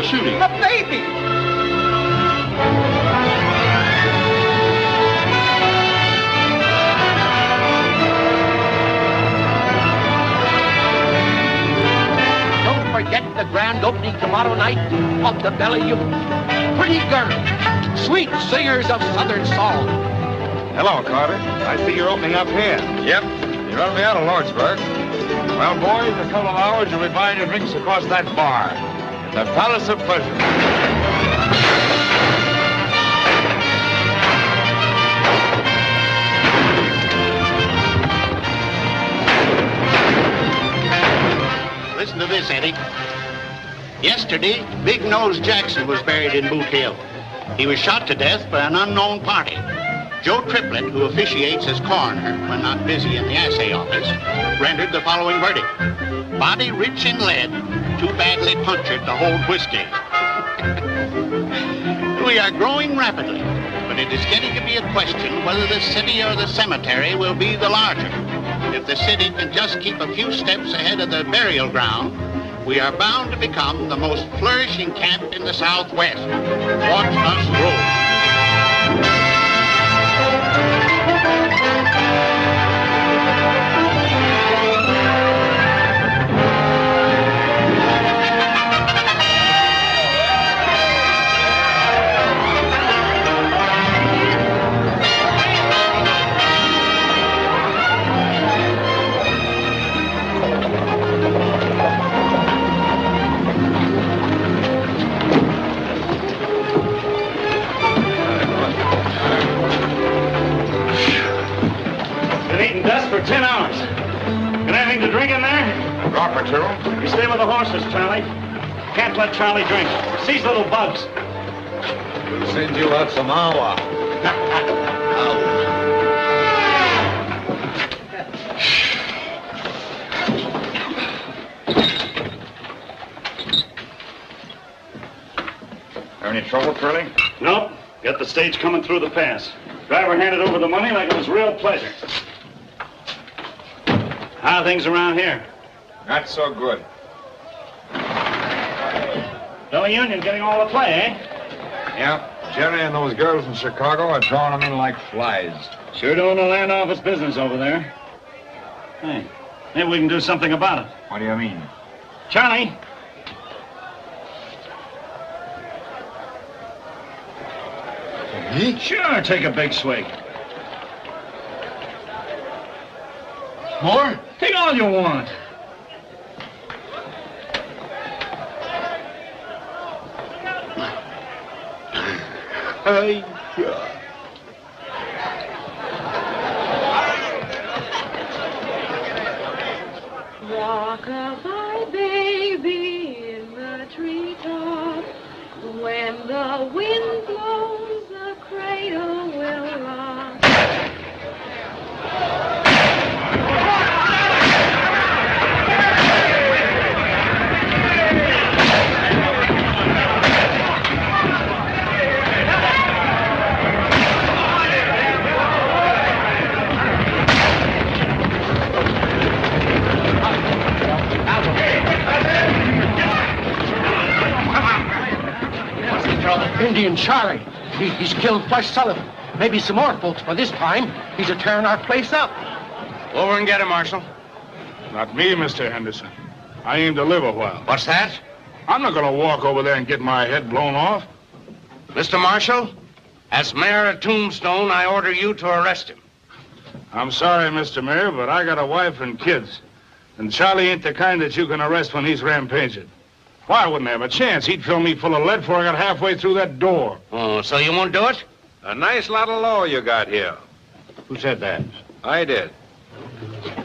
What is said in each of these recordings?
shooting? A baby! Don't forget the grand opening tomorrow night of the Bellevue. Pretty girls, sweet singers of Southern song. Hello, Carter. I see you're opening up here. Yep. You run me out of Lordsburg. Well, boys, a couple of hours you'll be buying your drinks across that bar. The Palace of Pleasure. Listen to this, Eddie. Yesterday, Big Nose Jackson was buried in Boot Hill. He was shot to death by an unknown party. Joe Triplett, who officiates as coroner when not busy in the assay office, rendered the following verdict. Body rich in lead, too badly punctured to hold whiskey. We are growing rapidly, but it is getting to be a question whether the city or the cemetery will be the larger. If the city can just keep a few steps ahead of the burial ground, we are bound to become the most flourishing camp in the Southwest. Watch us roll. For 10 hours. Got anything to drink in there? A drop or two. You stay with the horses, Charlie. Can't let Charlie drink. Seize little bugs. We'll send you out some awa. Any trouble, Curly? Nope. Got the stage coming through the pass. Driver handed over the money like it was real pleasure. How are things around here? Not so good. Philly Union getting all the play, eh? Yeah. Jerry and those girls in Chicago are drawing them in like flies. Sure doing the land office business over there. Hey, maybe we can do something about it. What do you mean? Charlie! Me? Sure, take a big swig. More? Take all you want. Rock-a-bye, baby, in the treetop. When the wind blows, the cradle will rock. Indian Charlie. He's killed Flush Sullivan. Maybe some more folks by this time. He's a tearing our place up. Over and get him, Marshal. Not me, Mr. Henderson. I aim to live a while. What's that? I'm not going to walk over there and get my head blown off. Mr. Marshal, as mayor of Tombstone, I order you to arrest him. I'm sorry, Mr. Mayor, but I got a wife and kids. And Charlie ain't the kind that you can arrest when he's rampaging. Why, I wouldn't have a chance. He'd fill me full of lead before I got halfway through that door. Oh, so you won't do it? A nice lot of law you got here. Who said that? I did.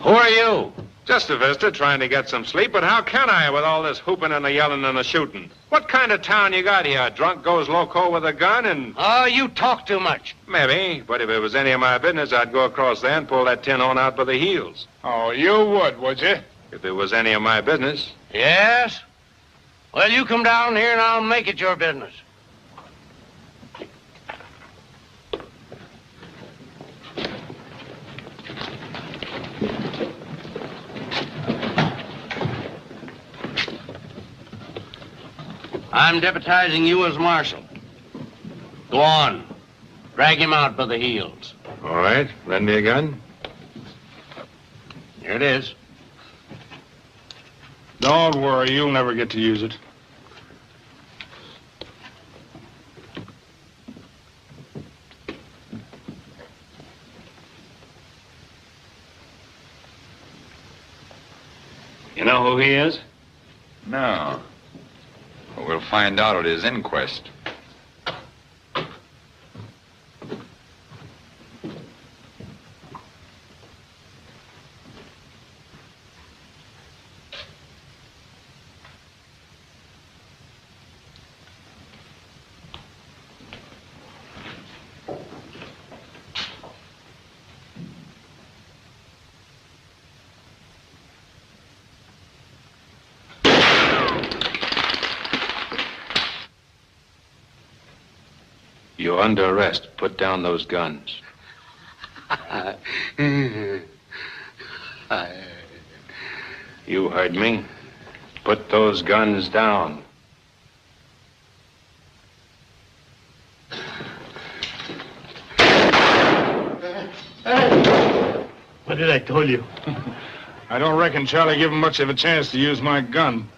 Who are you? Just a visitor trying to get some sleep, but how can I with all this hooping and the yelling and the shooting? What kind of town you got here? A drunk goes loco with a gun and... Oh, you talk too much. Maybe, but if it was any of my business, I'd go across there and pull that tin horn out by the heels. Oh, you would you? If it was any of my business. Yes? Well, you come down here and I'll make it your business. I'm deputizing you as marshal. Go on. Drag him out by the heels. All right. Lend me a gun. Here it is. Don't worry, you'll never get to use it. You know who he is? No. But we'll find out at his inquest. You're under arrest. Put down those guns. You heard me. Put those guns down. What did I tell you? I don't reckon Charlie give him much of a chance to use my gun.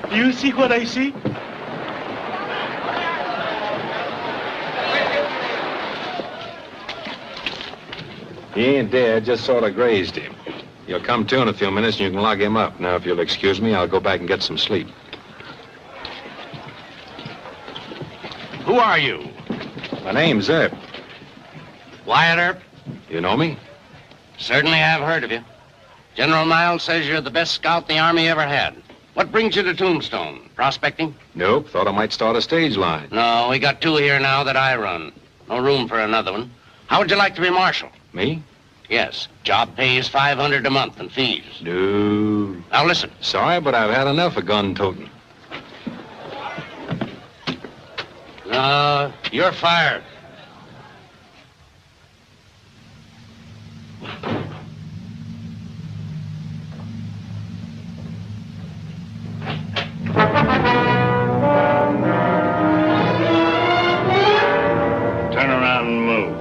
Do you see what I see? He ain't dead, just sort of grazed him. You'll come to in a few minutes and you can lock him up. Now, if you'll excuse me, I'll go back and get some sleep. Who are you? My name's Earp. Wyatt Earp? You know me? Certainly have heard of you. General Miles says you're the best scout the Army ever had. What brings you to Tombstone? Prospecting? Nope. Thought I might start a stage line. No, we got 2 here now that I run. No room for another one. How would you like to be marshal? Me? Yes. Job pays $500 a month and fees. No. Now listen. Sorry, but I've had enough of gun toting. You're fired. Turn around and move.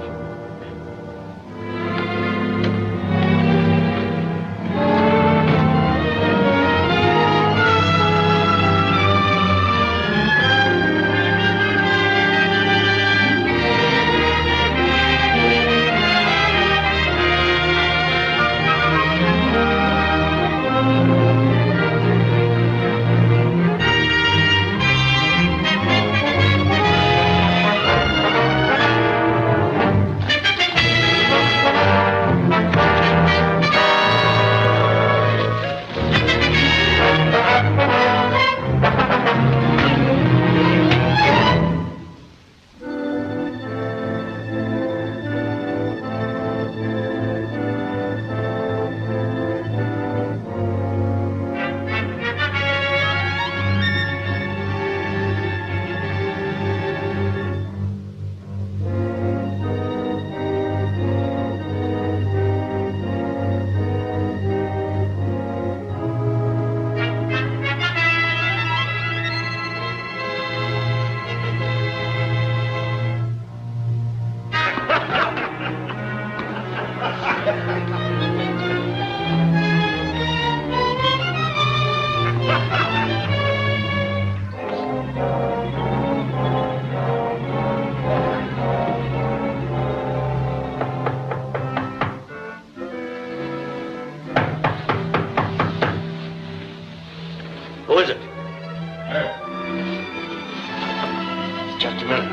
Who is it? Just a minute.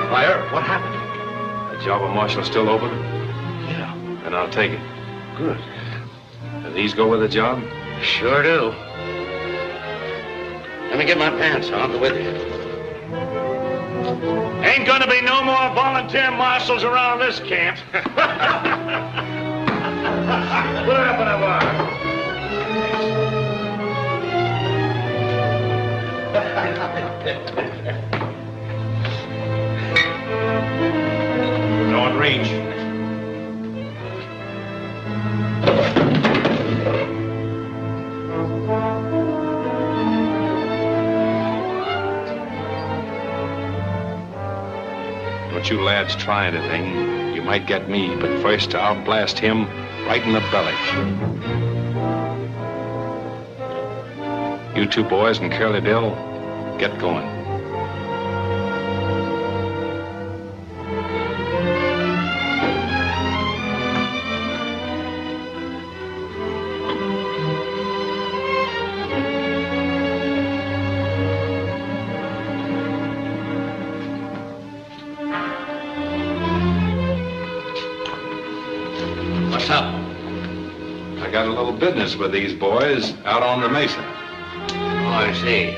Why, Earp, what happened? The job of marshal still open? Yeah. Then I'll take it. Good. Do these go with the job? Sure do. Let me get my pants on. I'll go with you. Ain't gonna be no more volunteer marshals around this camp. Put it up in a bar. Don't reach. Don't you lads try anything. You might get me, but first I'll blast him right in the belly. You two boys and Curly Bill, get going. What's up? I got a little business with these boys out on the mesa. Oh, I see.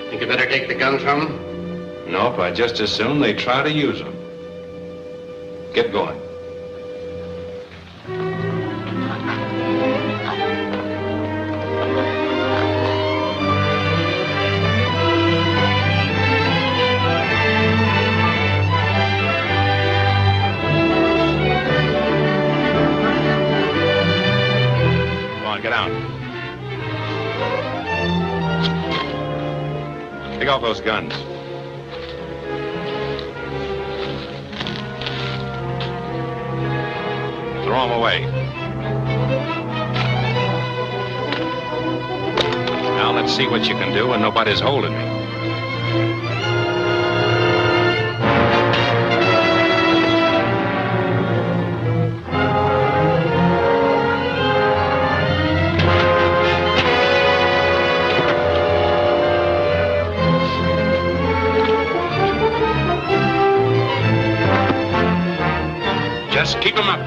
Think you better take the guns from them? Nope, I'd just as soon they try to use them. Get going. Come on, get out. Take off those guns. Throw them away. Now let's see what you can do when nobody's holding me. Just keep them up.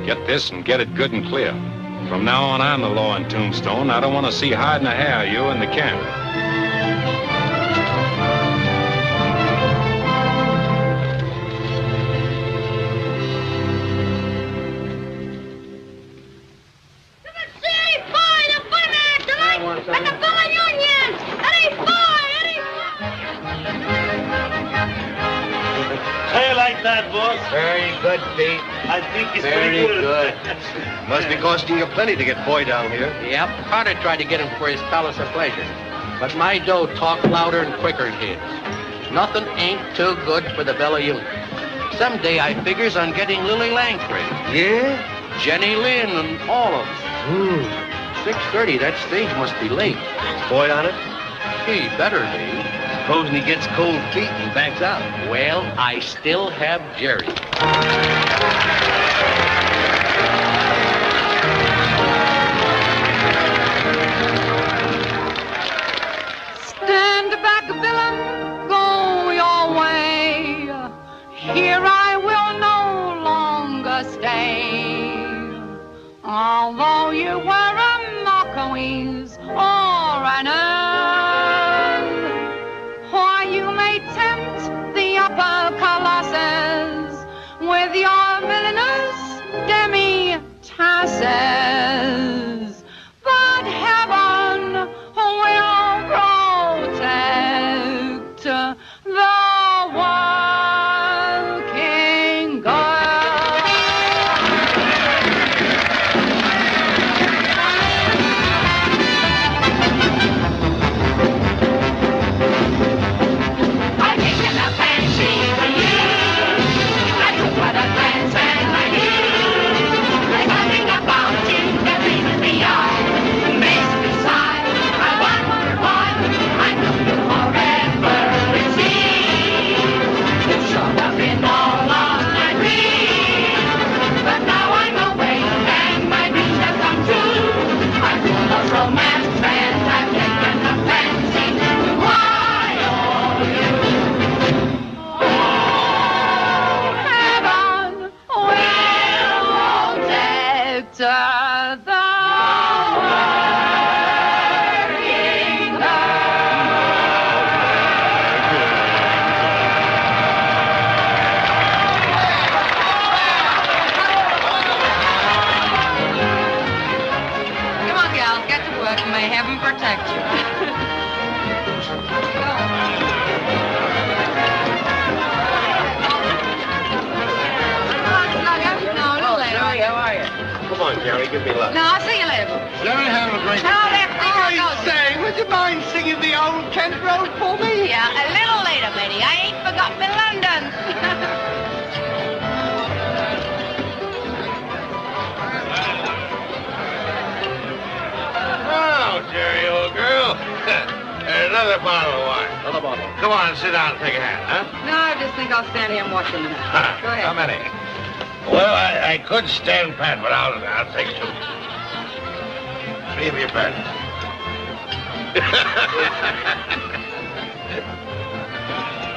Get this and get it good and clear. From now on, I'm the law in Tombstone. I don't want to see hide nor hair of you in the camp. How you like that, boss? Very good, Pete. I think it's Very pretty good. Must be costing you plenty to get Boy down here. Yep, Carter tried to get him for his palace of pleasure. But my dough talked louder and quicker than his. Nothing ain't too good for the Bella Union. Someday I figures on getting Lily Langford. Yeah? Jenny Lynn and all of them. 6:30, that stage must be late. Boy on it? He better be. Supposing he gets cold feet and backs out. Well, I still have Jerry. Stand back, villain, go your way. Here I will no longer stay. Although you were a Marquis or an earl, why you may tempt the upper colossus with your villainous demi-tasses. But heaven will protect the working girl. gals. Get to work and may heaven protect you. No, a little later. How are you? Come on, Jerry, give me luck. No, I'll see you later. Let me have a drink. No, Lefty, Say, would you mind singing the old Kent Road for me? Yeah, a little later, lady. I ain't forgot my London. Oh, Jerry, old girl. Another bottle of wine. Another bottle. Come on, sit down and take a hand, huh? No, I just think I'll stand here and watch them. Go ahead. How many? Well, I could stand pat, but I'll take two. 3 of your pets.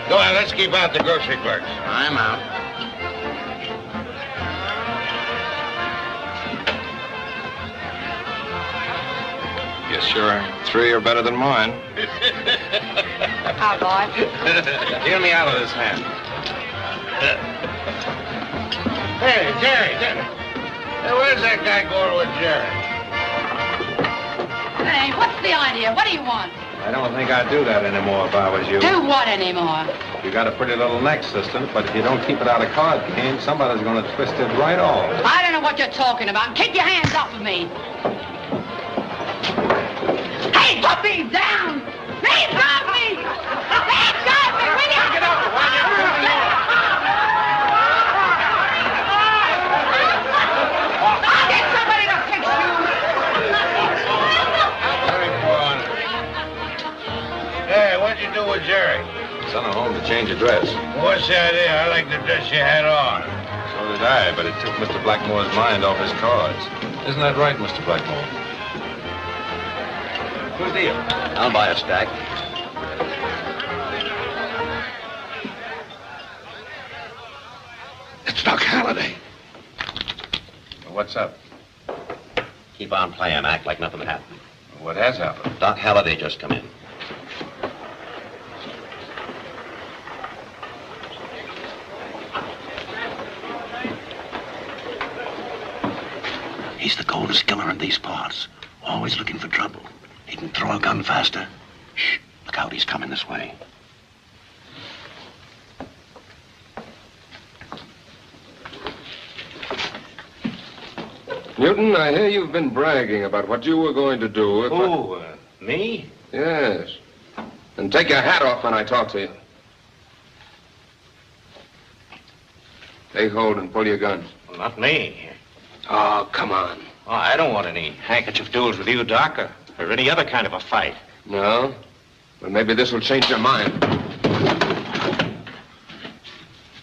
Go on, let's keep out the grocery clerks. I'm out. Yes, sure. 3 are better than mine. Hi, boy. Hear me out of this hand. Hey, Jerry. Hey, where's that guy going with Jerry? Hey, what's the idea? What do you want? I don't think I'd do that anymore if I was you. Do what anymore? You got a pretty little neck, sister, but if you don't keep it out of card game, somebody's going to twist it right off. I don't know what you're talking about. Keep your hands off of me. Hey, put me down! Please drop me! Please drop me! Will you? Get up, will you? I'll get somebody to fix you! Very poor. Hey, what'd you do with Jerry? Sent her home to change her dress. What's the idea? I like the dress you had on. So did I, but it took Mr. Blackmore's mind off his cards. Isn't that right, Mr. Blackmore? Good deal. I'll buy a stack. It's Doc Holliday. What's up? Keep on playing. Act like nothing happened. What has happened? Doc Holliday just come in. He's the coldest killer in these parts. Always looking for trouble. He can throw a gun faster. Shh. Look out, he's coming this way. Newton, I hear you've been bragging about what you were going to do if Me? Yes. And take your hat off when I talk to you. Take hold and pull your gun. Well, not me. Oh, come on. Oh, I don't want any handkerchief duels with you, Doc, or any other kind of a fight. No? Well, maybe this will change your mind.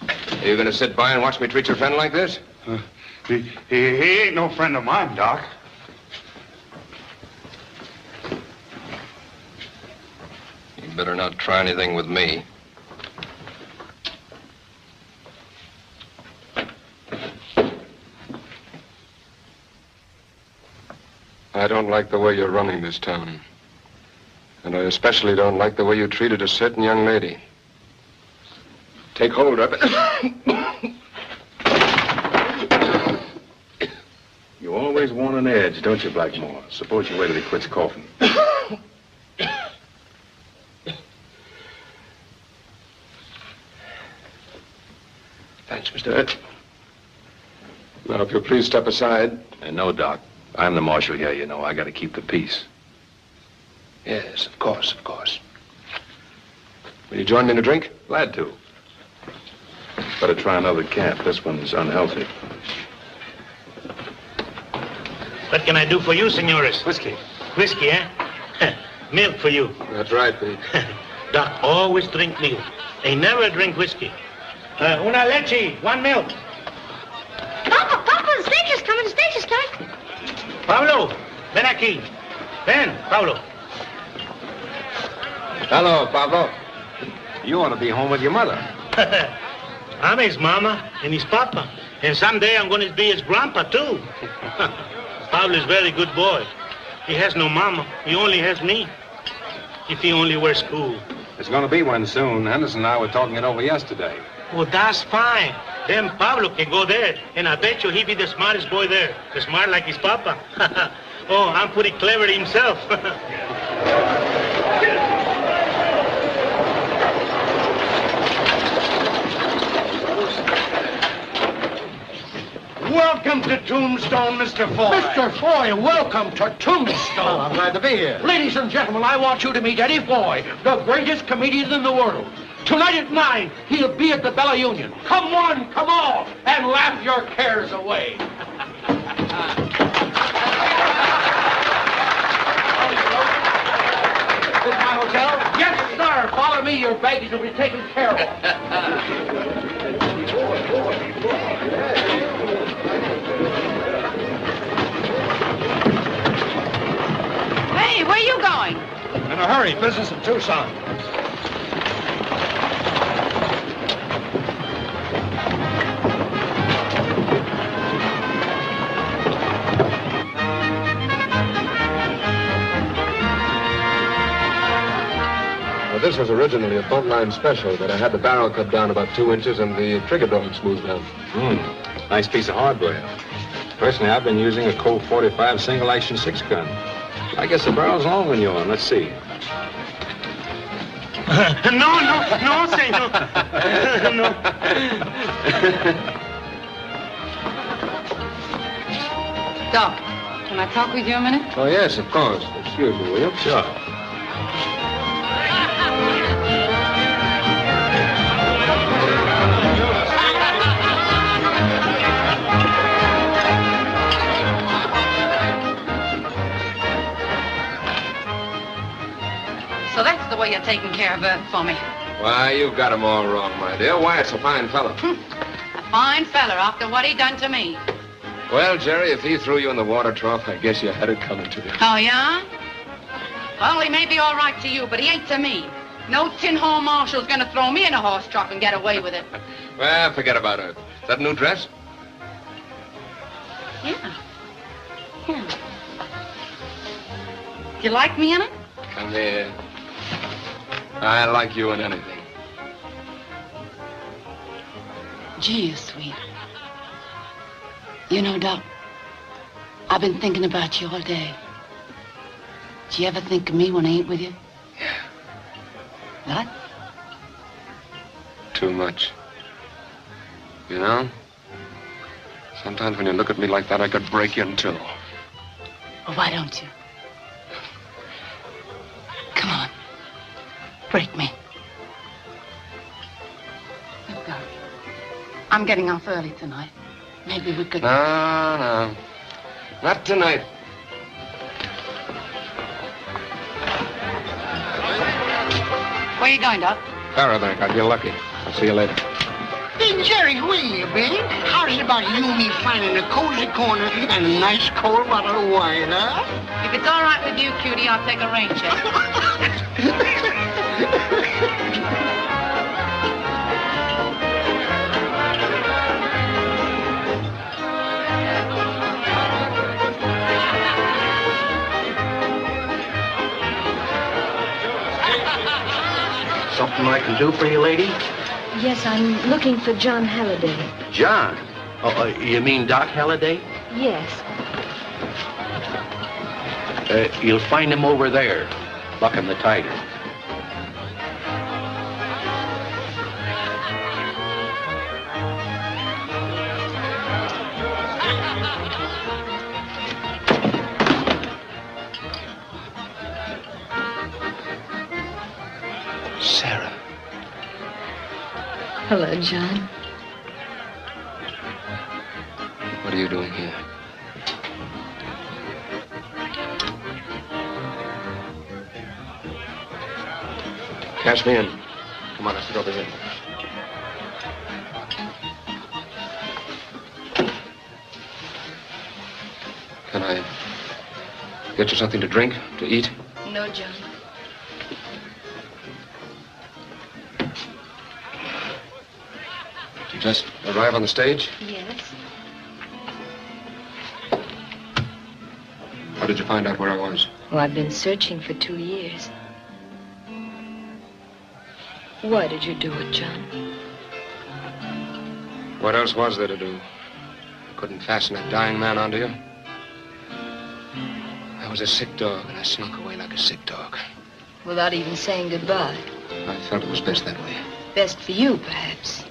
Are you going to sit by and watch me treat your friend like this? He ain't no friend of mine, Doc. You better not try anything with me. I don't like the way you're running this town. And I especially don't like the way you treated a certain young lady. Take hold of it. You always want an edge, don't you, Blackmore? Suppose you wait till he quits coughing. Thanks, Mr. Earp. Now, if you'll please step aside. No, Doc. I'm the marshal here, you know. I got to keep the peace. Yes, of course, of course. Will you join me in a drink? Glad to. Better try another camp. This one's unhealthy. What can I do for you, senores? Whiskey. Whiskey, eh? Milk for you. That's right, Pete. Doc always drink milk. They never drink whiskey. Una leche, 1 milk. Papa, the stage is coming, the stage is coming. Pablo, ven aquí. Ven, Pablo. Hello, Pablo. You ought to be home with your mother. I'm his mama and his papa. And someday I'm going to be his grandpa, too. Pablo is a very good boy. He has no mama. He only has me. If he only were school. There's going to be one soon. Henderson and I were talking it over yesterday. Well, that's fine. Then Pablo can go there. And I bet you he'll be the smartest boy there. As smart like his papa. Oh, I'm pretty clever himself. Welcome to Tombstone, Mr. Foy. Mr. Foy, welcome to Tombstone. I'm glad to be here. Ladies and gentlemen, I want you to meet Eddie Foy, the greatest comedian in the world. Tonight at 9, he'll be at the Bella Union. Come one, come all, and laugh your cares away. This is my hotel? Yes, sir. Follow me. Your baggage will be taken care of. Hey, where are you going? In a hurry. Business in Tucson. This was originally a buntline special, but I had the barrel cut down about 2 inches and the trigger dog smoothed down. Nice piece of hardware. Personally, I've been using a Colt 45 single-action 6-gun. I guess the barrel's longer than yours. Let's see. No, senor. No. Doc, can I talk with you a minute? Oh, yes, of course. Excuse me, will you? Sure. So that's the way you're taking care of her for me. Why, you've got him all wrong, my dear. Wyatt's a fine fellow. A fine fella after what he done to me. Well, Jerry, if he threw you in the water trough, I guess you had it coming to you. Oh, yeah? Well, he may be all right to you, but he ain't to me. No tin hole marshal's gonna throw me in a horse trough and get away with it. Well, forget about it. Is that a new dress? Yeah. Yeah. You like me in it? Come here. I like you in anything. Gee, you're sweet. You know, Doc, I've been thinking about you all day. Do you ever think of me when I ain't with you? Yeah. What? Too much. You know? Sometimes when you look at me like that, I could break you in two. Well, why don't you? Come on. Break me. Look, Doc, I'm getting off early tonight. Maybe we could... No. Not tonight. Where are you going, Doc? Parabank, I'll get lucky. I'll see you later. Hey, Jerry, where you been? How's it about you and me finding a cozy corner and a nice cold bottle of wine, huh? If it's all right with you, cutie, I'll take a rain check. Something I can do for you, lady? Yes, I'm looking for John Halliday. John? Oh, you mean Doc Holliday? Yes. You'll find him over there, bucking the tiger. Sarah. Hello, John. What are you doing here? Cash me in. Come on, let's sit over here. Can I get you something to drink, to eat? No, John. You just arrive on the stage? Yes. How did you find out where I was? Well, I've been searching for 2 years. Why did you do it, John? What else was there to do? Couldn't fasten that dying man onto you? was a sick dog, and I snuck away like a sick dog. Without even saying goodbye. I felt it was best that way. Best for you, perhaps.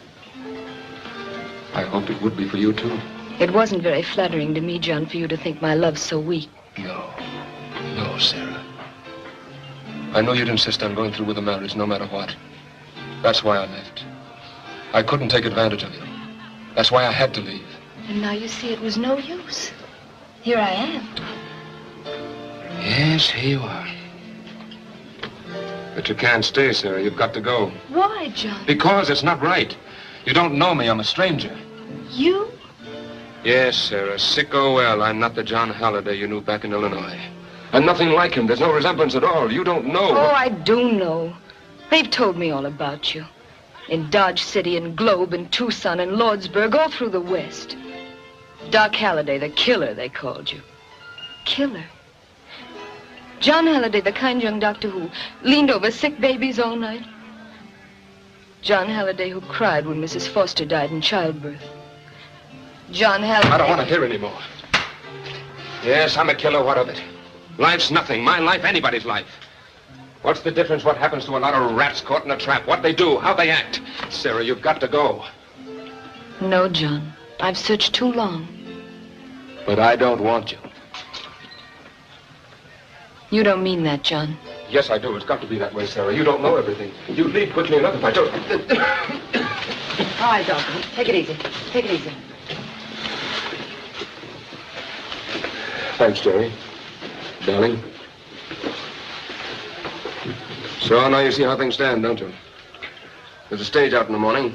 I hoped it would be for you, too. It wasn't very flattering to me, John, for you to think my love so weak. No, Sarah. I know you'd insist on going through with the marriage no matter what. That's why I left. I couldn't take advantage of you. That's why I had to leave. And now you see it was no use. Here I am. Yes, here you are. But you can't stay, Sarah. You've got to go. Why, John? Because it's not right. You don't know me. I'm a stranger. You? Yes, Sarah. Sick or well, I'm not the John Holliday you knew back in Illinois. I'm nothing like him. There's no resemblance at all. You don't know. Oh, I do know. They've told me all about you. In Dodge City, in Globe, in Tucson, in Lordsburg, all through the West. Doc Holliday, the killer, they called you. Killer? John Holliday, the kind young doctor who leaned over sick babies all night. John Holliday who cried when Mrs. Foster died in childbirth. John Holliday... I don't want to hear anymore. Yes, I'm a killer. What of it? Life's nothing. My life, anybody's life. What's the difference what happens to a lot of rats caught in a trap? What they do, how they act. Sarah, you've got to go. No, John. I've searched too long. But I don't want you. You don't mean that, John. Yes, I do. It's got to be that way, Sarah. You don't know everything. You'd leave quickly enough if I don't. All right, Doc. Take it easy. Take it easy. Thanks, Jerry. Darling. So now you see how things stand, don't you? There's a stage out in the morning.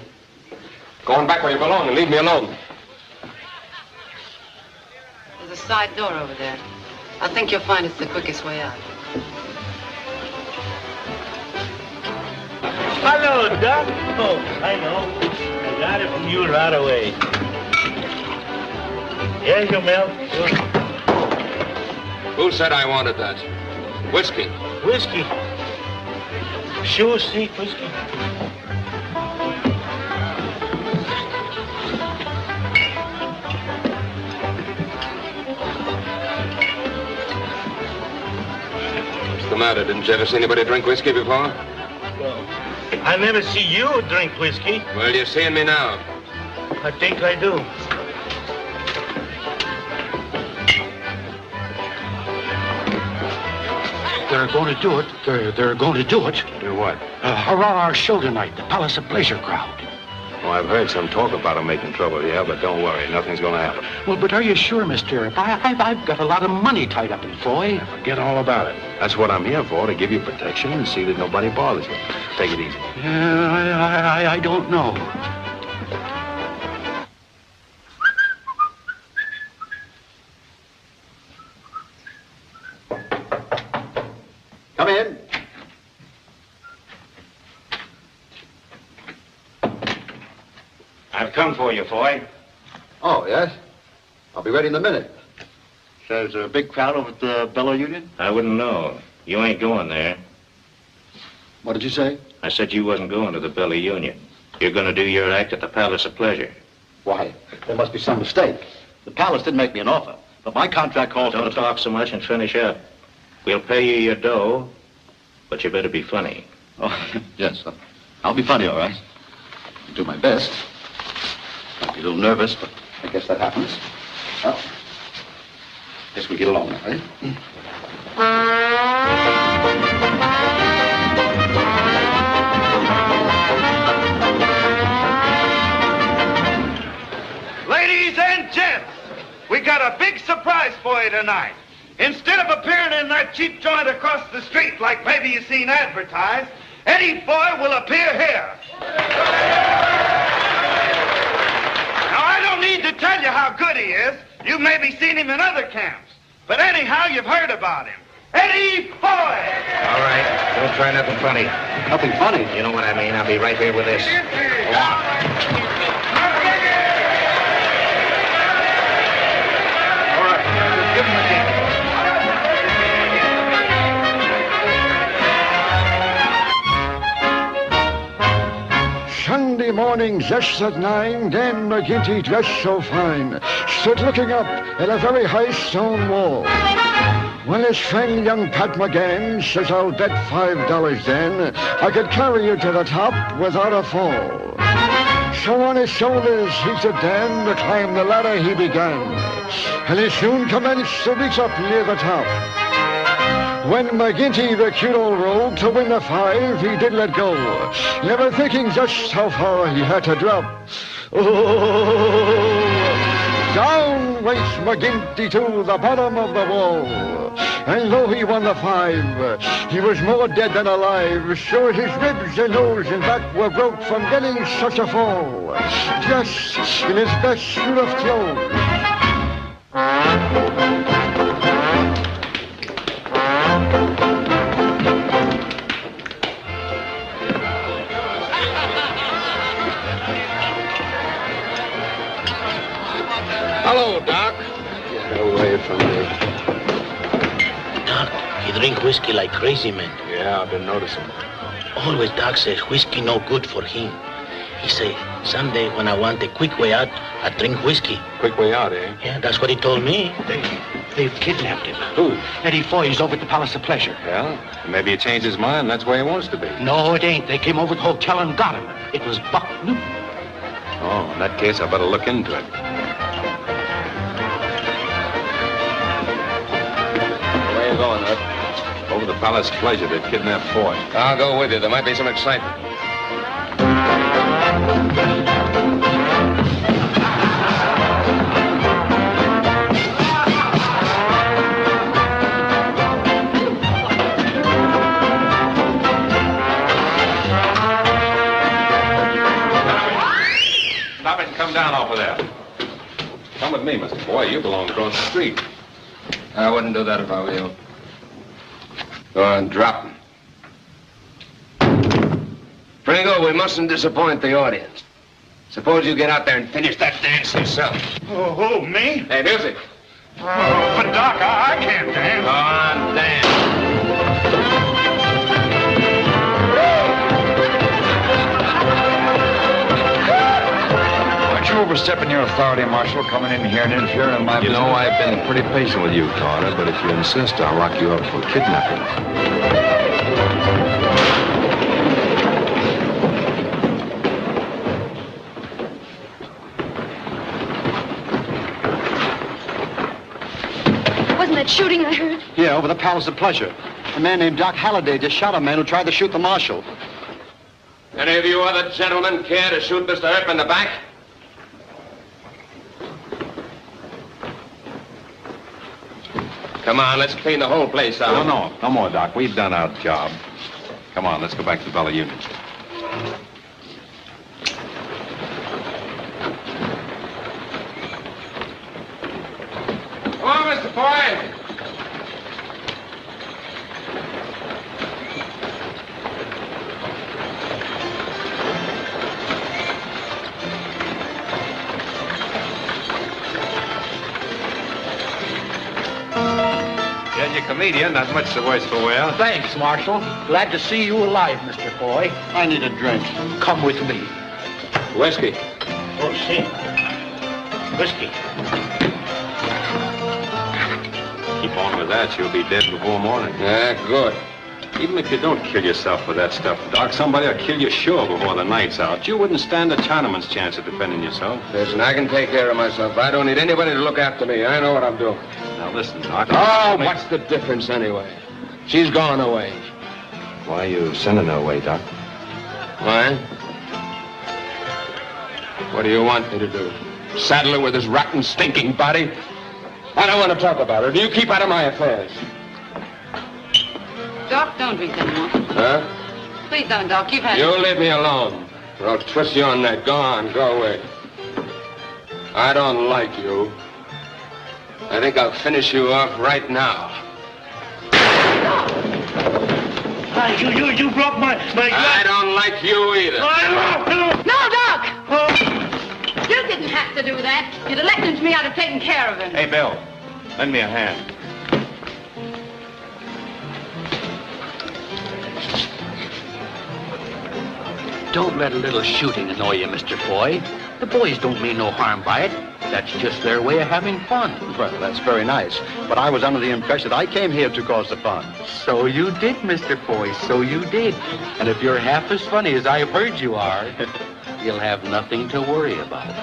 Go on back where you belong and leave me alone. There's a side door over there. I think you'll find it's the quickest way out. Hello, Doc. Oh, I know. I got it from you right away. Here's your milk. Who said I wanted that? Whiskey. Whiskey. Sure, see, whiskey. What's the matter? Didn't you ever see anybody drink whiskey before? Well, I never see you drink whiskey. Well, you're seeing me now. I think I do. They're going to do it. They're going to do it. Do what? Hurrah our show tonight, the Palace of Pleasure crowd. Oh, I've heard some talk about them making trouble, yeah, but don't worry. Nothing's going to happen. Well, but are you sure, Mr. Earp? I've got a lot of money tied up in Foy. Forget all about it. That's what I'm here for, to give you protection and see that nobody bothers you. Take it easy. Yeah, I don't know. Come in. I've come for you, Foy. Oh, yes? I'll be ready in a minute. So there's a big crowd over at the Bellow Union? I wouldn't know. You ain't going there. What did you say? I said you wasn't going to the Belly Union. You're going to do your act at the Palace of Pleasure. Why, there must be some mistake. The Palace did make me an offer, but my contract calls for... Don't talk so much and finish up. We'll pay you your dough, but you better be funny. Oh, yes. I'll be funny, all right. I'll do my best. Might be a little nervous, but I guess that happens. Well, guess we get along now, eh? Ladies and gents, we got a big surprise for you tonight. Instead of appearing in that cheap joint across the street like maybe you've seen advertised, Eddie Foy will appear here. Now, I don't need to tell you how good he is. You've maybe seen him in other camps. But anyhow, you've heard about him. Eddie Foy! All right, don't try nothing funny. Nothing funny. You know what I mean. I'll be right here with this. Go on. Sunday morning, just at 9, Dan McGinty, dressed so fine, stood looking up at a very high stone wall. Well, his friend, young Pat McGann, says I'll bet $5 then I could carry you to the top without a fall. So on his shoulders he took Dan to climb the ladder he began, and he soon commenced to reach up near the top. When McGinty, the cute old rogue, to win the 5, he did let go, never thinking just how far he had to drop. Oh, down went McGinty to the bottom of the wall. And though he won the 5, he was more dead than alive. Sure, his ribs and nose and back were broke from getting such a fall, just in his best suit of clothes. Hello, Doc. Get away from me. Doc, he drink whiskey like crazy man. Yeah, I've been noticing. Always Doc says whiskey no good for him. He say, someday when I want a quick way out, I drink whiskey. Quick way out, eh? Yeah, that's what he told me. They've kidnapped him. Who? Eddie Foy's over at the Palace of Pleasure. Well, maybe he changed his mind. That's where he wants to be. No, it ain't. They came over to the hotel and got him. It was Buck Newton. Oh, in that case, I better look into it. Where are you going, Earp? Over to the Palace of Pleasure. They've kidnapped Foy. I'll go with you. There might be some excitement. Stop it and come down off of there. Come with me, Mr. Boy. You belong across the street. I wouldn't do that if I were you. Go on, drop him. Pringle, we mustn't disappoint the audience. Suppose you get out there and finish that dance yourself. Oh, who, me? Hey, music. Oh, but Doc, I can't dance. Go on, dance. Aren't you overstepping your authority, Marshal, coming in here and interfering in my business? You know, I've been pretty patient with you, Carter, but if you insist, I'll lock you up for kidnapping. Wasn't that shooting I heard? Yeah, over the Palace of Pleasure. A man named Doc Holliday just shot a man who tried to shoot the marshal. Any of you other gentlemen care to shoot Mr. Earp in the back? Come on, let's clean the whole place out. No more, Doc. We've done our job. Come on, let's go back to the Bella Union. Come on, Mr. Foy. Yeah, you're a comedian, not much the worse for wear. Thanks, Marshal. Glad to see you alive, Mr. Foy. I need a drink. Come with me. Whiskey. Oh, see. Whiskey. Keep on with that, you'll be dead before morning. Yeah, good. Even if you don't kill yourself with that stuff, Doc, somebody will kill you sure before the night's out. You wouldn't stand a Chinaman's chance of defending yourself. Listen, I can take care of myself. I don't need anybody to look after me. I know what I'm doing. Now listen, Doc. Oh, what's the difference anyway? She's gone away. Why are you sending her away, Doc? Why? What do you want me to do? Saddle her with his rotten, stinking body? I don't want to talk about her. Do you keep out of my affairs? Doc, don't drink anymore. Huh? Please don't, Doc. You've had... You leave me alone, or I'll twist you on that. Go on, go away. I don't like you. I think I'll finish you off right now. You broke my I don't like you either. No, Doc! You didn't have to do that. You'd have left him to me. I'd have taken care of him. Hey, Bill, lend me a hand. Don't let a little shooting annoy you, Mr. Foy. The boys don't mean no harm by it. That's just their way of having fun. Well, that's very nice. But I was under the impression that I came here to cause the fun. So you did, Mr. Foy, so you did. And if you're half as funny as I've heard you are, you'll have nothing to worry about.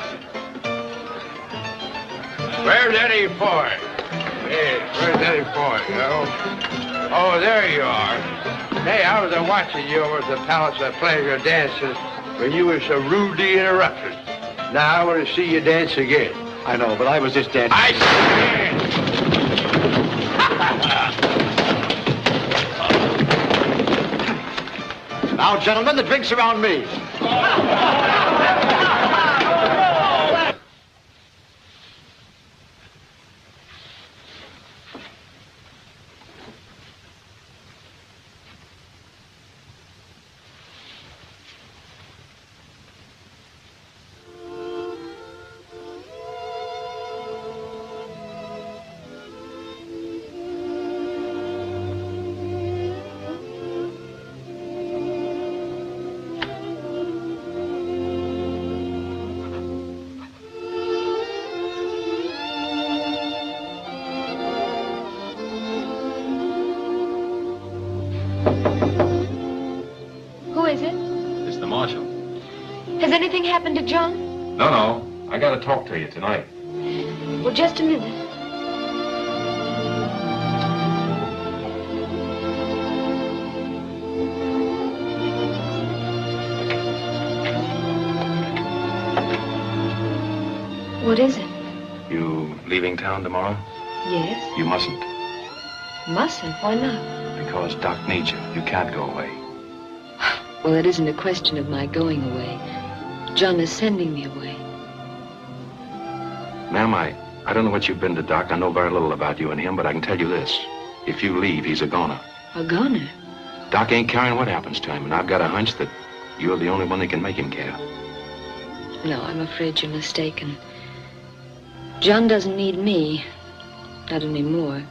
Where's Eddie Foy? Hey, where's Eddie Foy, you know? Oh, there you are. Hey, I was watching you over at the Palace of Pleasure dances when you were so rudely interrupted. Now I want to see you dance again. I know, but I was just dancing. I see. Now, gentlemen, the drinks are on me. Has anything happened to John? No. I gotta talk to you tonight. Well, just a minute. What is it? You leaving town tomorrow? Yes. You mustn't. Mustn't? Why not? Because Doc needs you. You can't go away. Well, it isn't a question of my going away. John is sending me away. Ma'am, I don't know what you've been to Doc. I know very little about you and him, but I can tell you this. If you leave, he's a goner. A goner? Doc ain't caring what happens to him, and I've got a hunch that you're the only one that can make him care. No, I'm afraid you're mistaken. John doesn't need me. Not anymore.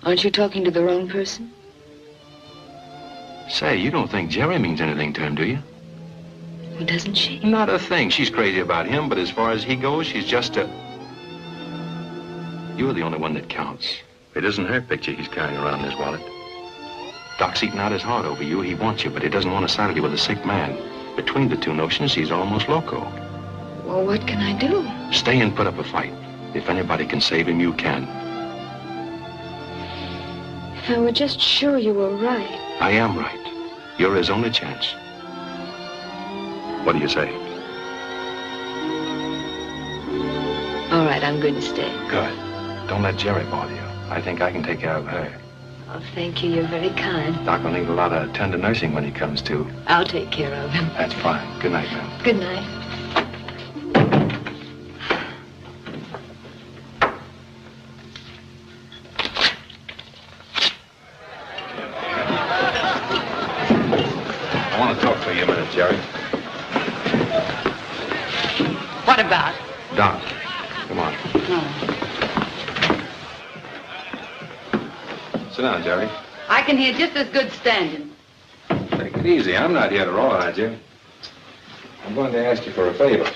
Aren't you talking to the wrong person? Say, you don't think Jerry means anything to him, do you? Well, doesn't she? Not a thing. She's crazy about him, but as far as he goes, she's just a... You're the only one that counts. It isn't her picture he's carrying around in his wallet. Doc's eating out his heart over you. He wants you, but he doesn't want to saddle you with a sick man. Between the two notions, he's almost loco. Well, what can I do? Stay and put up a fight. If anybody can save him, you can. If I were just sure you were right. I am right. You're his only chance. What do you say? All right, I'm going to stay. Good. Don't let Jerry bother you. I think I can take care of her. Oh, thank you. You're very kind. Doc will need a lot of tender nursing when he comes to. I'll take care of him. That's fine. Good night, ma'am. Good night. I want to talk to you a minute, Jerry. What about? Doc, come on. Sit down, Jerry. I can hear just as good standing. Take it easy. I'm not here to rawhide you. I'm going to ask you for a favor.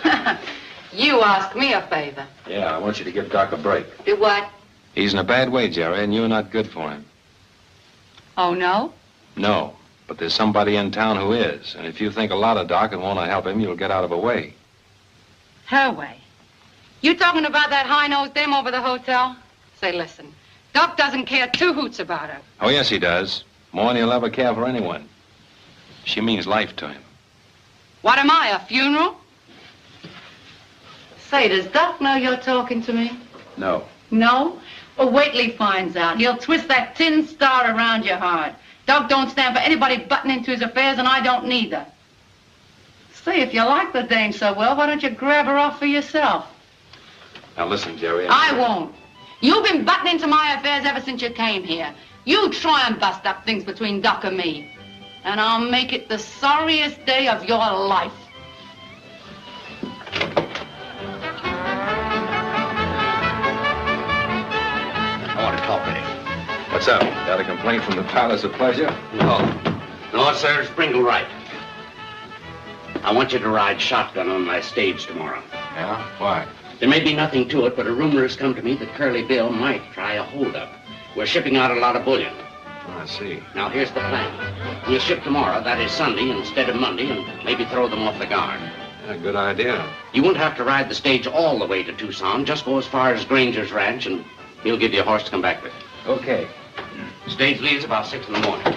You ask me a favor. Yeah, I want you to give Doc a break. Do what? He's in a bad way, Jerry, and you're not good for him. Oh, no? No, but there's somebody in town who is. And if you think a lot of Doc and want to help him, you'll get out of her way. Her way. You talking about that high-nosed dame over the hotel? Say, listen, Doc doesn't care two hoots about her. Oh, yes, he does. More than he'll ever care for anyone. She means life to him. What am I, a funeral? Say, does Doc know you're talking to me? No. No? Well, wait till he finds out. He'll twist that tin star around your heart. Doc don't stand for anybody butting into his affairs, and I don't neither. Say, if you like the dame so well, why don't you grab her off for yourself? Now, listen, Jerry. I won't. You've been butting into my affairs ever since you came here. You try and bust up things between Doc and me, and I'll make it the sorriest day of your life. I want to talk with you. What's up? Got a complaint from the Palace of Pleasure? No, sir, Sprinkle right. I want you to ride shotgun on my stage tomorrow. Yeah? Why? There may be nothing to it, but a rumor has come to me that Curly Bill might try a holdup. We're shipping out a lot of bullion. I see. Now, here's the plan. We'll ship tomorrow, that is Sunday, instead of Monday, and maybe throw them off the guard. Yeah, good idea. You won't have to ride the stage all the way to Tucson. Just go as far as Granger's Ranch, and he'll give you a horse to come back with. Okay. Stage leaves about 6 in the morning.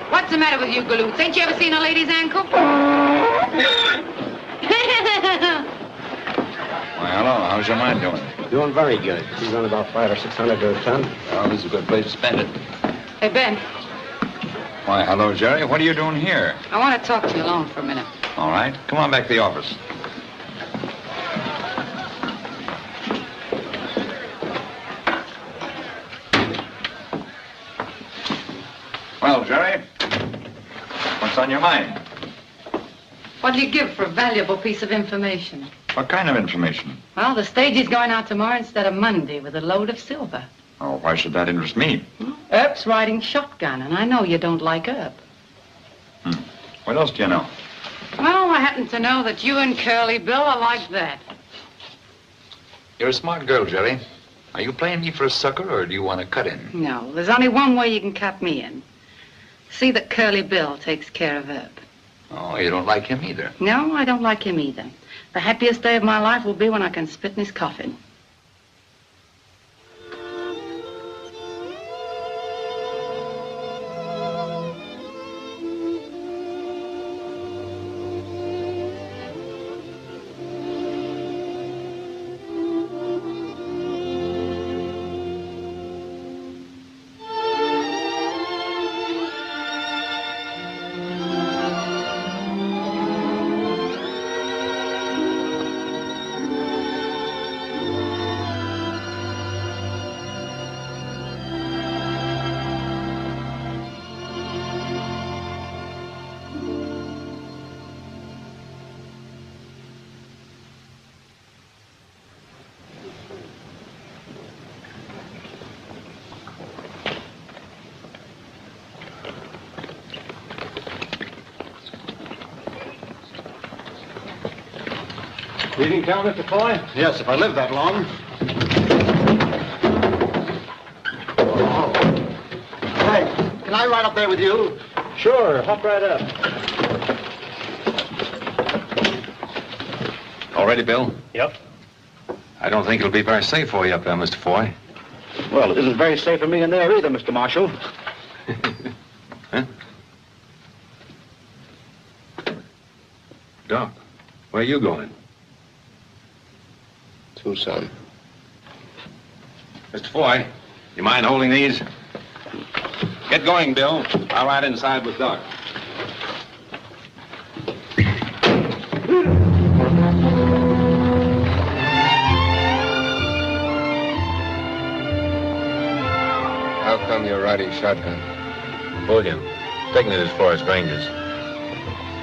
What's the matter with you, galoots? Ain't you ever seen a lady's ankle? Why, hello. How's your mind doing? Doing very good. She's on about 500 or 600 to a ton. Well, this is a good place to spend it. Hey, Ben, Why, hello, Jerry. What are you doing here? I want to talk to you alone for a minute. All right. Come on back to the office. Well, Jerry, what's on your mind? What do you give for a valuable piece of information? What kind of information? Well, the stage is going out tomorrow instead of Monday with a load of silver. Oh, why should that interest me? Earp's riding shotgun, and I know you don't like Earp. What else do you know? Well, I happen to know that you and Curly Bill are like that. You're a smart girl, Jerry. Are you playing me for a sucker, or do you want to cut in? No, there's only one way you can cut me in. See that Curly Bill takes care of Earp. Oh, you don't like him either. No, I don't like him either. The happiest day of my life will be when I can spit in his coffin. Leaving town, Mr. Foy? Yes, if I live that long. Hey, can I ride up there with you? Sure, hop right up. All ready, Bill? Yep. I don't think it'll be very safe for you up there, Mr. Foy. Well, it isn't very safe for me in there either, Mr. Marshal. Huh? Doc, where are you going? Tucson. Mr. Foy, you mind holding these? Get going, Bill. I'll ride inside with Doc. How come you're riding shotgun? Bullion. Taking it as far as Granger's.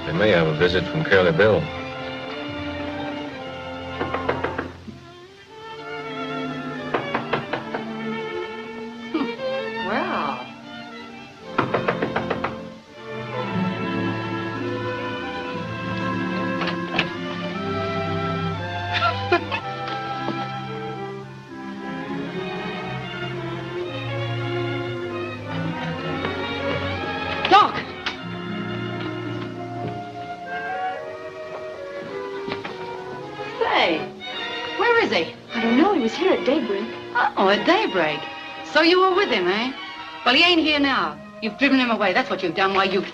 They may have a visit from Curly Bill. Well, Doc! Say, where is he? I don't know. He was here at daybreak. Oh, at daybreak. So you were with him, eh? Well, he ain't here now. You've driven him away. That's what you've done. Why, you...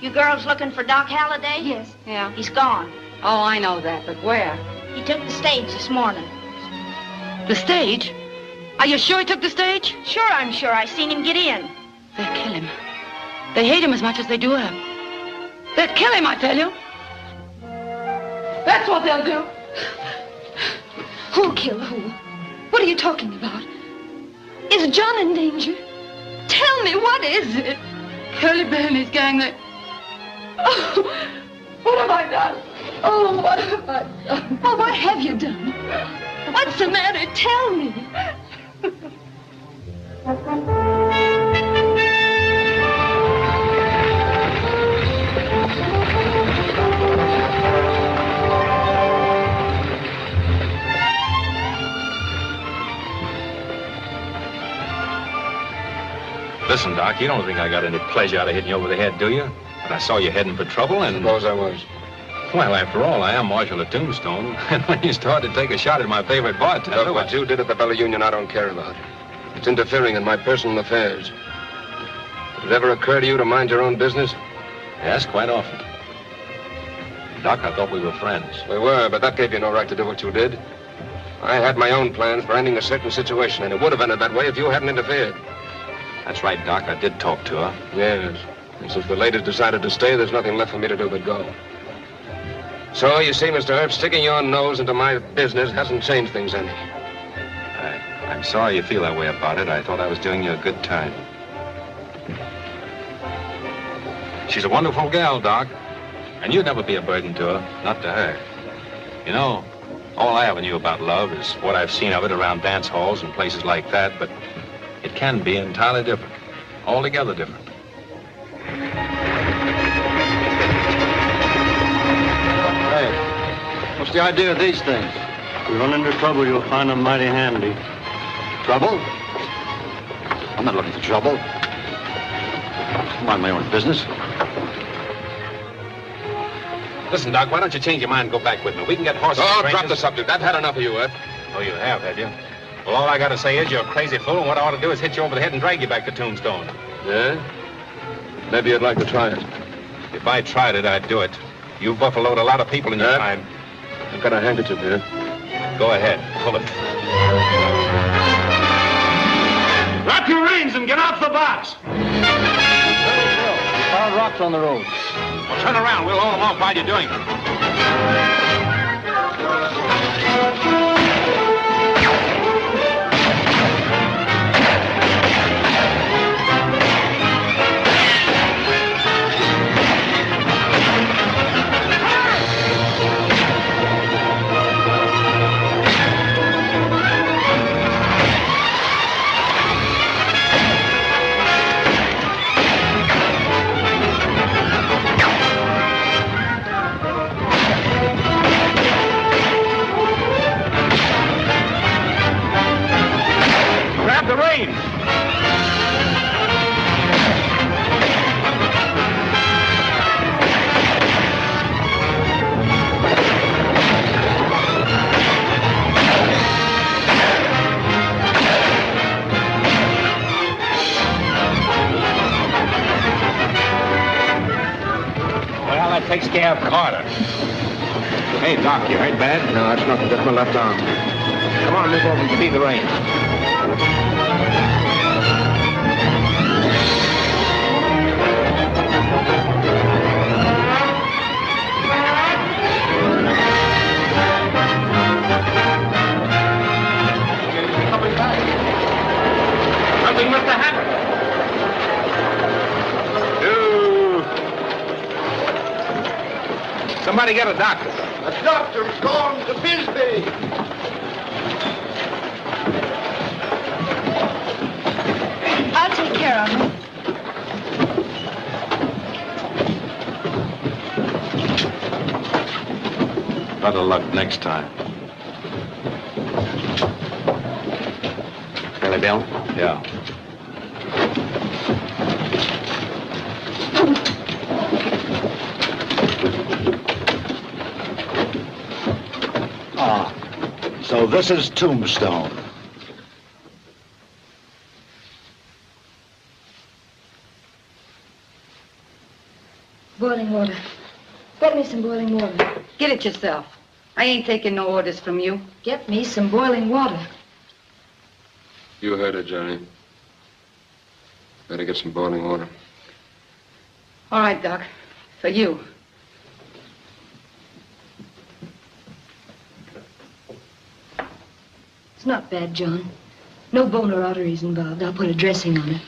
You girls looking for Doc Holliday? Yes. Yeah. He's gone. Oh, I know that, but where? He took the stage this morning. The stage? Are you sure he took the stage? Sure, I'm sure. I seen him get in. They'll kill him. They hate him as much as they do her. They'll kill him, I tell you. That's what they'll do. Who'll kill who? What are you talking about? Is John in danger? Tell me, what is it? Curly Bill and his gang, they... Oh, what have I done? Oh, what have I done? Oh, what have you done? What's the matter? Tell me. Listen, Doc, you don't think I got any pleasure out of hitting you over the head, do you? But I saw you heading for trouble and... Suppose I was. Well, after all, I am Marshal of Tombstone. And when you started to take a shot at my favorite bartender... Look, what you did at the Bella Union, I don't care about. It's interfering in my personal affairs. Did it ever occur to you to mind your own business? Yes, quite often. Doc, I thought we were friends. We were, but that gave you no right to do what you did. I had my own plans for ending a certain situation, and it would have ended that way if you hadn't interfered. That's right, Doc. I did talk to her. Yes. And since the lady decided to stay, there's nothing left for me to do but go. So, you see, Mr. Earp, sticking your nose into my business hasn't changed things any. I'm sorry you feel that way about it. I thought I was doing you a good time. She's a wonderful gal, Doc. And you'd never be a burden to her, not to her. You know, all I ever knew about love is what I've seen of it around dance halls and places like that, but it can be entirely different, altogether different. Hey, what's the idea of these things? If you run into trouble, you'll find them mighty handy. Trouble? I'm not looking for trouble. Mind my own business. Listen, Doc, why don't you change your mind and go back with me? We can get horses. Oh, drop the subject. I've had enough of you, Earp. Oh, you have you? Well, all I got to say is you're a crazy fool, and what I ought to do is hit you over the head and drag you back to Tombstone. Yeah? Maybe you'd like to try it. If I tried it, I'd do it. You've buffaloed a lot of people in your time. I've got a handkerchief here. Go ahead. Pull it. Drop your reins and get off the box. You found rocks on the road. Well, turn around. We'll hold them off while you're doing it. Grab the reins. Well, that takes care of Carter. Hey, Doc, you hurt bad? No, it's nothing. Just my left arm. Come on, move over and speed the reins. Something must have happened. Somebody get a doctor. A doctor's gone to Bisbee. I'll take care of him. Better luck next time. Billy Bill? Yeah. Ah, so this is Tombstone. Boiling water. Get me some boiling water. Get it yourself. I ain't taking no orders from you. Get me some boiling water. You heard it, Johnny. Better get some boiling water. All right, Doc. For you. It's not bad, John. No bone or arteries involved. I'll put a dressing on it.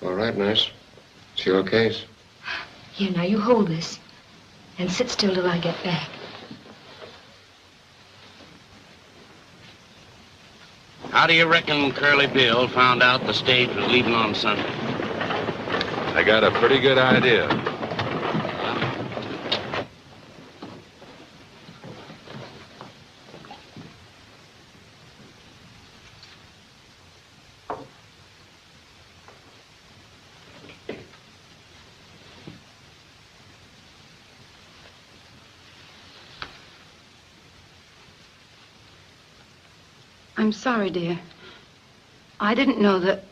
All right, nurse. It's your case. Here, now, you hold this. And sit still till I get back. How do you reckon Curly Bill found out the stage was leaving on Sunday? I got a pretty good idea. I'm sorry, dear. I didn't know that...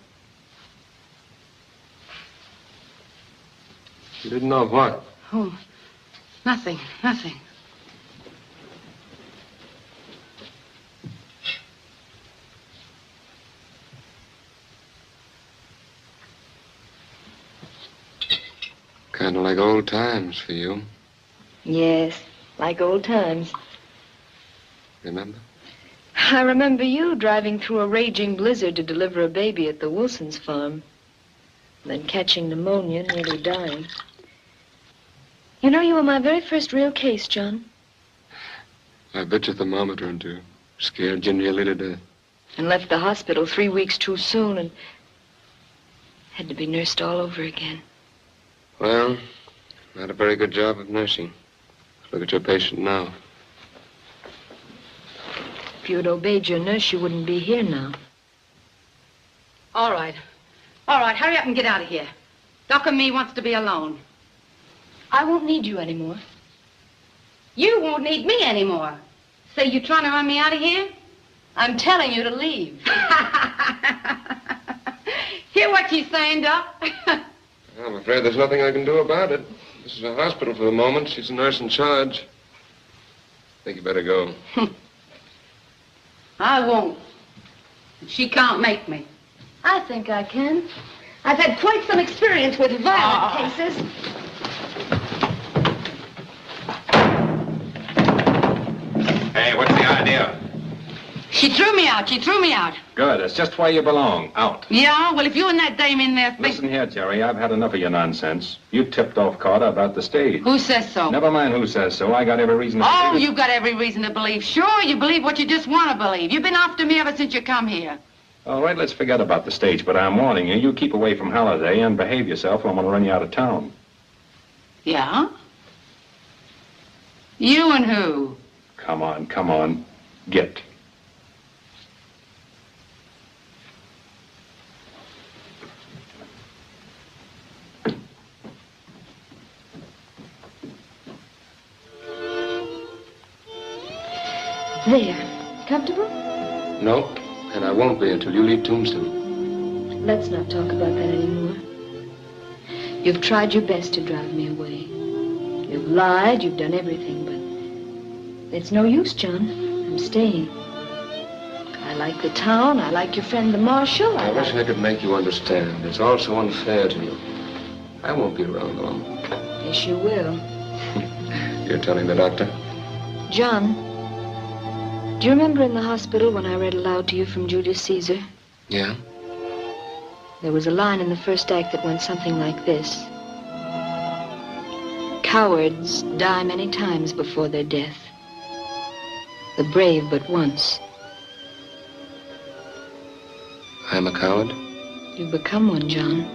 You didn't know what? Oh, nothing. Kind of like old times for you. Yes, like old times. Remember? I remember you driving through a raging blizzard to deliver a baby at the Wilsons' farm. Then catching pneumonia, nearly dying. You know, you were my very first real case, John. I bet your thermometer into scared you nearly to death. And left the hospital 3 weeks too soon and had to be nursed all over again. Well, not a very good job of nursing. Look at your patient now. If you had obeyed your nurse, you wouldn't be here now. All right, hurry up and get out of here. Doc and me wants to be alone. I won't need you anymore. You won't need me anymore. Say, you trying to run me out of here? I'm telling you to leave. Hear what she's saying, Doc? I'm afraid there's nothing I can do about it. This is a hospital for the moment. She's a nurse in charge. I think you better go. I won't. She can't make me. I think I can. I've had quite some experience with violent cases. Hey, what's the idea? She threw me out. Good. That's just where you belong. Out. Yeah? Well, if you and that dame in there think... Listen here, Jerry. I've had enough of your nonsense. You tipped off Carter about the stage. Who says so? Never mind who says so. I got every reason to Oh, believe it. you've got every reason to believe. Sure, you believe what you just want to believe. You've been after me ever since you come here. All right, let's forget about the stage, but I'm warning you. You keep away from Holliday and behave yourself or I'm going to run you out of town. Yeah? You and who? Come on. Get. There. Comfortable? No, and I won't be until you leave Tombstone. Let's not talk about that anymore. You've tried your best to drive me away. You've lied, you've done everything, but it's no use, John. I'm staying. I like the town, I like your friend the marshal. I wish I could make you understand. It's all so unfair to you. I won't be around long. Yes, you will. You're telling the doctor? John, do you remember in the hospital when I read aloud to you from Julius Caesar? Yeah? There was a line in the first act that went something like this. Cowards die many times before their death. The brave but once. I'm a coward? You've become one, John.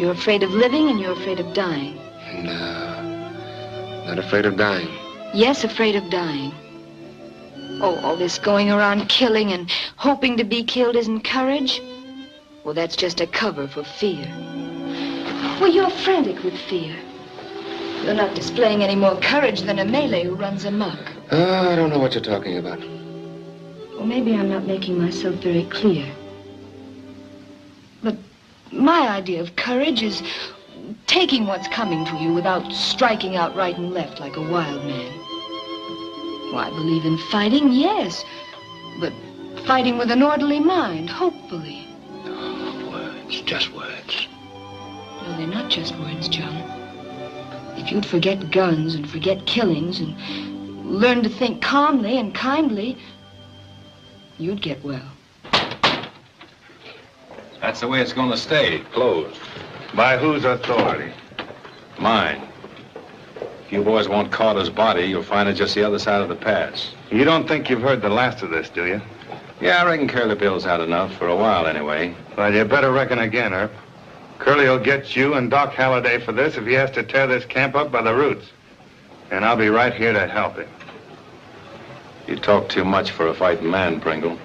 You're afraid of living and you're afraid of dying. No, not afraid of dying. Yes, afraid of dying. Oh, all this going around killing and hoping to be killed isn't courage? Well, that's just a cover for fear. Well, you're frantic with fear. You're not displaying any more courage than a Malay who runs amok. I don't know what you're talking about. Well, maybe I'm not making myself very clear. But my idea of courage is taking what's coming to you without striking out right and left like a wild man. Well, I believe in fighting, yes, but fighting with an orderly mind, hopefully. Oh, words, just words. No, they're not just words, John. If you'd forget guns and forget killings and learn to think calmly and kindly, you'd get well. That's the way it's going to stay, closed. By whose authority? Mine. If you boys want Carter's body, you'll find it just the other side of the pass. You don't think you've heard the last of this, do you? Yeah, I reckon Curly Bill's had enough, for a while anyway. Well, you better reckon again, Earp. Curly will get you and Doc Holliday for this if he has to tear this camp up by the roots. And I'll be right here to help him. You talk too much for a fighting man, Pringle.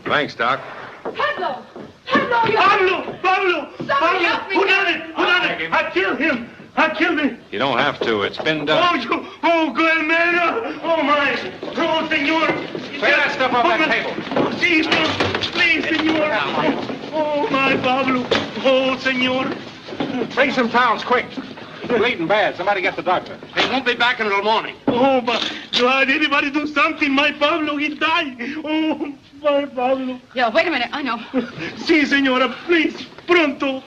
Thanks, Doc. Pablo! Pablo, you... Pablo! Somebody help me! Who done it? I killed him! I killed him! You don't have to. It's been done. Good man! Oh, my! Oh, senor! Lay that stuff off that table. Please, senor! Oh, my Pablo! Oh, senor! Bring some towels, quick. Bleeding bad. Somebody get the doctor. He won't be back until morning. Oh, but God, anybody do something? My Pablo, he died. Oh, my Pablo. Yeah, wait a minute. I know. Sí, señora, please, pronto.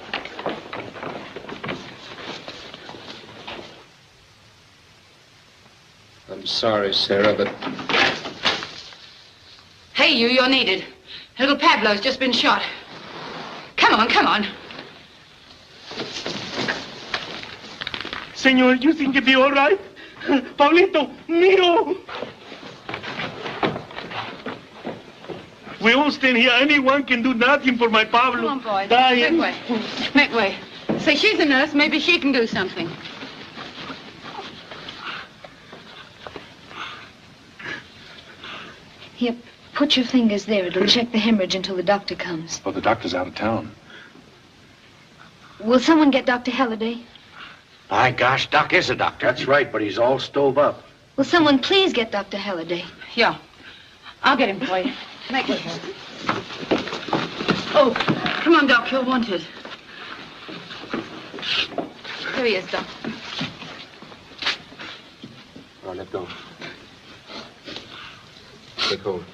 I'm sorry, Sarah, but... Hey, you're needed. Little Pablo's just been shot. Come on, come on. Senor, you think it'll be all right? Pablito, mío. We all stand here. Anyone can do nothing for my Pablo. Come on, boys. Dying. Make way. Make way. Say, she's a nurse. Maybe she can do something. Here, put your fingers there. It'll check the hemorrhage until the doctor comes. Well, the doctor's out of town. Will someone get Dr. Halliday? My gosh, Doc is a doctor. That's right, but he's all stove up. Will someone please get Dr. Halliday? Yeah. I'll get him for you. Make way. Oh, come on, Doc. You're wanted. Here he is, Doc. All right, let go. Take hold.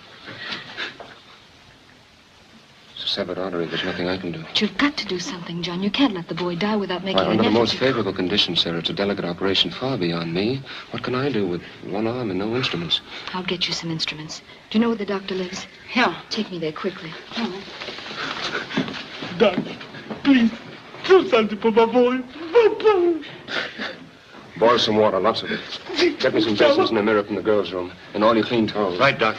It's a severed artery. There's nothing I can do. But you've got to do something, John. You can't let the boy die without making an Under the effort. most favorable conditions, Sarah, it's a delicate operation far beyond me. What can I do with one arm and no instruments? I'll get you some instruments. Do you know where the doctor lives? Yeah. Take me there quickly. Doc, please, do something for my boy. Boil some water, lots of it. Get me some basins and a mirror from the girls' room, and all your clean towels. Right, Doc.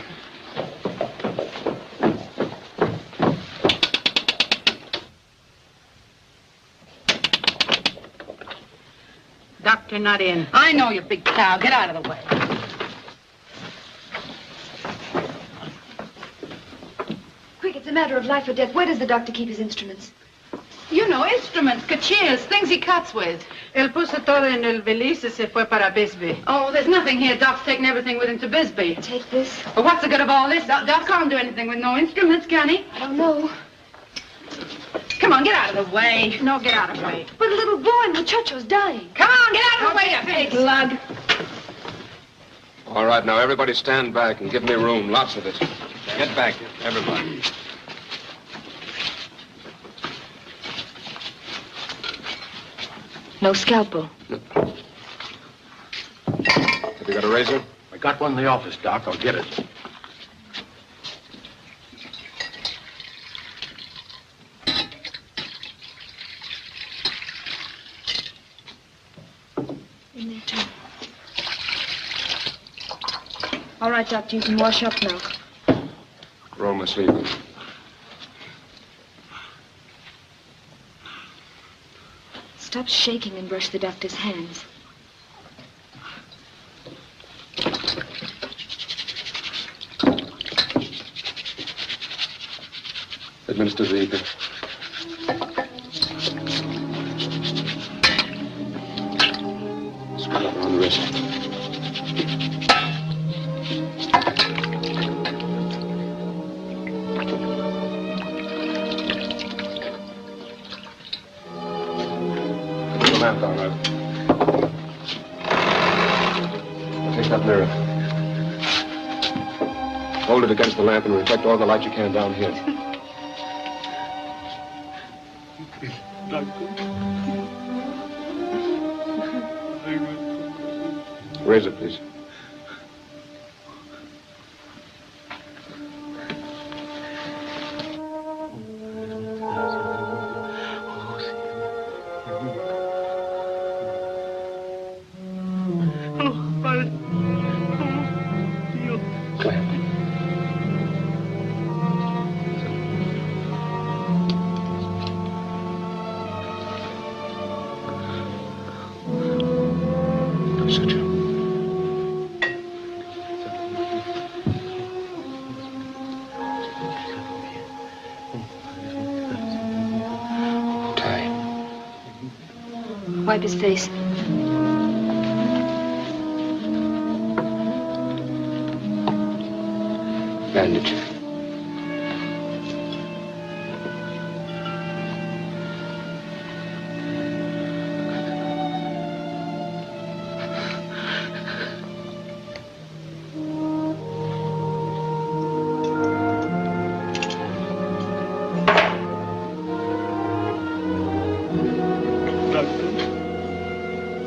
Doctor not in. I know, you big cow. Get out of the way. Quick, it's a matter of life or death. Where does the doctor keep his instruments? You know, instruments, cachiers, things he cuts with. Él puso todo en el valise y se fue para Bisbee. Oh, there's nothing here. Doc's taking everything with him to Bisbee. Take this? But what's the good of all this? Doc can't do anything with no instruments, can he? I don't know. Come on, get out of the way. No, get out of the way. But a little boy, Muchacho's dying. Come on, get out of the way, you big lug. All right, now, everybody stand back and give me room. Lots of it. Get back, everybody. No scalpel. Have you got a razor? I got one in the office, Doc. I'll get it. In there, too. All right, Doctor, you can wash up now. Roll my sleeve up. Stop shaking and brush the doctor's hands. Administer the ether. Spread out around the wrist. Take that mirror. Hold it against the lamp and reflect all the light you can down here. Raise it, please. Wipe his face. Bandage.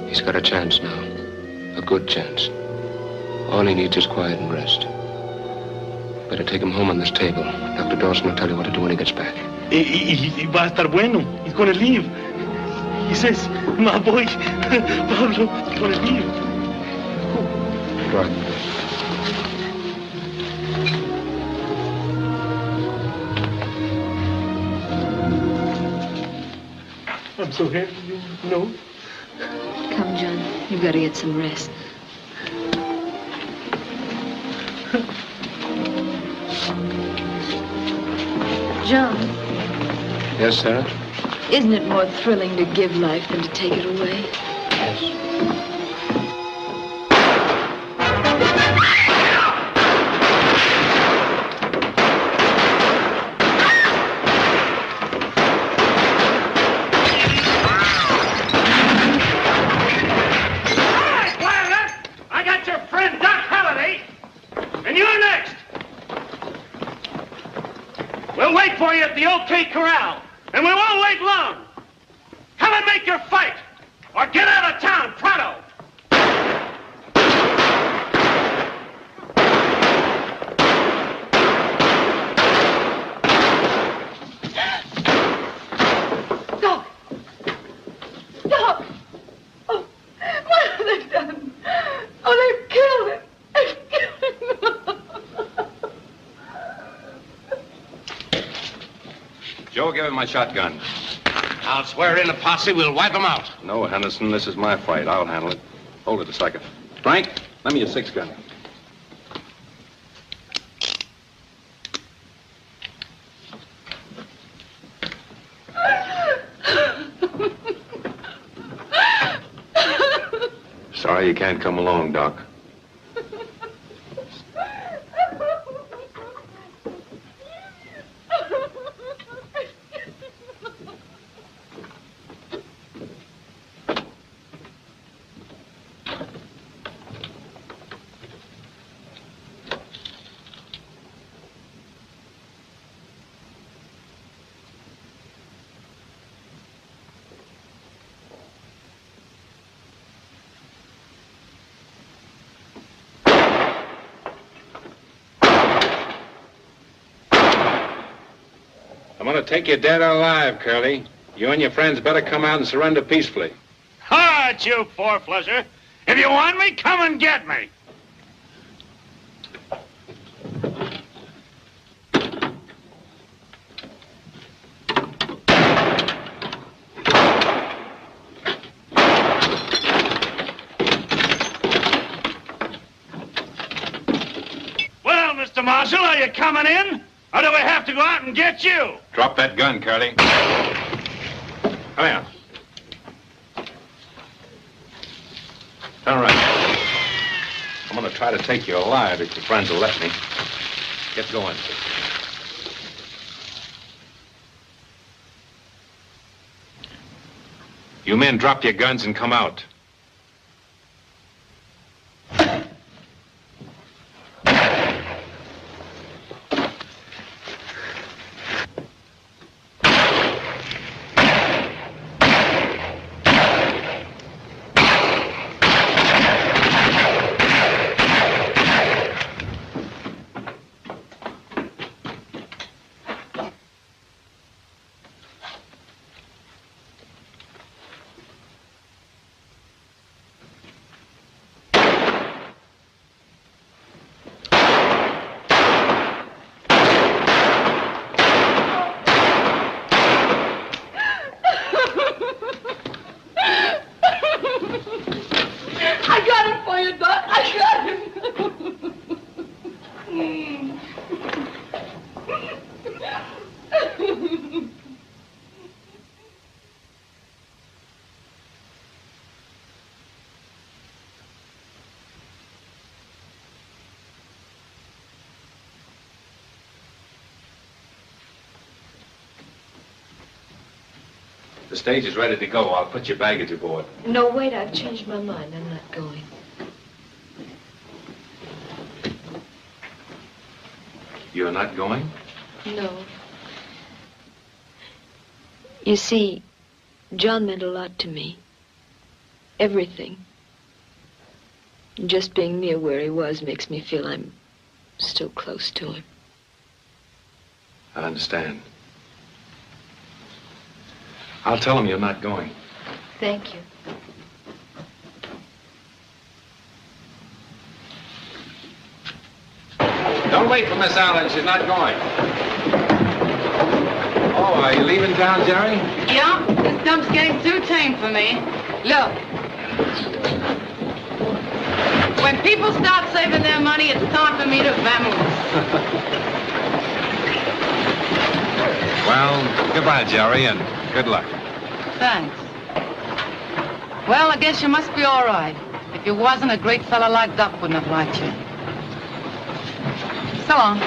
He's got a chance now. A good chance. All he needs is quiet and rest. Better take him home on this table. Dr. Dawson will tell you what to do when he gets back. Y va a estar bueno. He's gonna leave. He says, my boy, Pablo, he's gonna leave. Right. I'm so happy, you know. Come, John. You've got to get some rest. John. Yes, Sarah? Isn't it more thrilling to give life than to take it away? Yes. For you at the OK Corral, and we won't wait long. Come and make your fight, or get out of town, pronto. Doc! Doc! Oh, what have they done? Oh, they've killed him. They've killed him. Joe, give him my shotgun. I'll swear in a posse, we'll wipe them out. No, Henderson, this is my fight. I'll handle it. Hold it a second. Frank, lend me your 6-gun. Sorry you can't come along, Doc. I'm going to take you dead or alive, Curly. You and your friends better come out and surrender peacefully. All right, you four-flusher. If you want me, come and get me. Well, Mr. Marshal, are you coming in? Or do we have to go out and get you? Drop that gun, Curly. Come here. Turn around. I'm going to try to take you alive if your friends will let me. Get going. You men drop your guns and come out. here, Doc. I got him. The stage is ready to go. I'll put your baggage aboard. No, wait, I've changed my mind. I'm not going. You're not going? No. You see, John meant a lot to me. Everything. Just being near where he was makes me feel I'm still close to him. I understand. I'll tell him you're not going. Thank you. Don't wait for Miss Allen. She's not going. Oh, are you leaving town, Jerry? Yeah, this dump's getting too tame for me. Look. When people start saving their money, it's time for me to vamoose. Well, goodbye, Jerry, and good luck. Thanks. Well, I guess you must be all right. If you wasn't, a great fella like Doc wouldn't have liked you. So long.